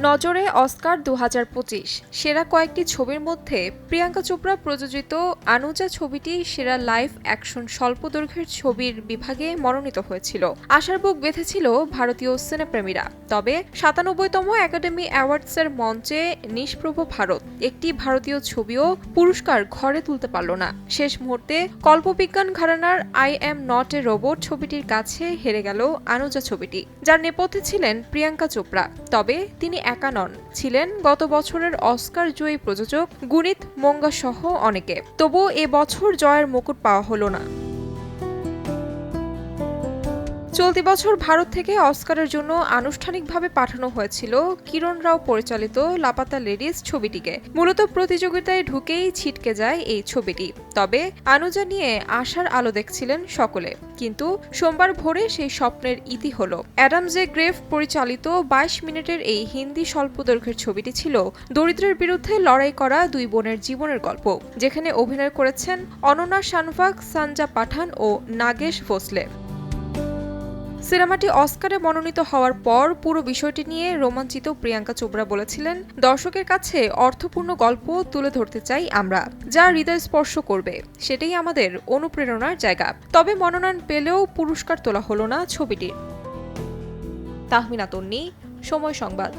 নজরে অস্কার ২০২৫ সেরা কয়েকটি ছবির মধ্যে প্রিয়াঙ্কা চোপড়া প্রযোজিত আনুজা ছবিটি সেরা লাইভ অ্যাকশন স্বল্পদৈর্ঘ্যের ছবির বিভাগে মনোনীত হয়েছিল। আশার বুক বেঁধেছিল ভারতীয় সিনেপ্রেমীরা। তবে ৯৭তম একাডেমি অ্যাওয়ার্ডসের মঞ্চে নিষ্প্রভ ভারত একটি ভারতীয় ছবিও পুরস্কার ঘরে তুলতে পারল না। শেষ মুহূর্তে কল্পবিজ্ঞান ঘরানার I am not a robot ছবিটির কাছে হেরে গেল আনুজা ছবিটি, যার নেপথ্যে ছিলেন প্রিয়াঙ্কা চোপড়া। তবে তিনি একা নন, ছিলেন গত বছরের অস্কার জয়ী প্রযোজক গুনিত মোঙ্গা সহ অনেকে। তবুও এবছর জয়ের মুকুট পাওয়া হলো না। চলতি বছর ভারত থেকে অস্কারের জন্য আনুষ্ঠানিকভাবে পাঠানো হয়েছিল কিরণ রাও পরিচালিত লাপাতা লেডিস ছবিটিকে। মূলত প্রতিযোগিতায় ঢুকেই ছিটকে যায় এই ছবিটি। তবে আনুজা নিয়ে আশার আলো দেখছিলেন সকলে, কিন্তু সোমবার ভোরে সেই স্বপ্নের ইতি হলো। অ্যাডাম জে গ্রেভ পরিচালিত ২২ মিনিটের এই হিন্দি স্বল্পদৈর্ঘ্যের ছবিটি ছিল দরিদ্রের বিরুদ্ধে লড়াই করা দুই বোনের জীবনের গল্প, যেখানে অভিনয় করেছেন অনন্যা শানভাগ, সঞ্জা পাঠান ও নাগেশ ভোসলে। সিনেমাটি অস্কারে মনোনীত হওয়ার পর পুরো বিষয়টি নিয়ে রোমাঞ্চিত প্রিয়াঙ্কা চোপড়া বলেছিলেন, দর্শকের কাছে অর্থপূর্ণ গল্প তুলে ধরতে চাই আমরা, যা হৃদয় স্পর্শ করবে। সেটাই আমাদের অনুপ্রেরণার জায়গা। তবে মনোনয়ন পেলেও পুরস্কার তোলা হলো না ছবিটির। তাহমিনা তন্নি, সময় সংবাদ।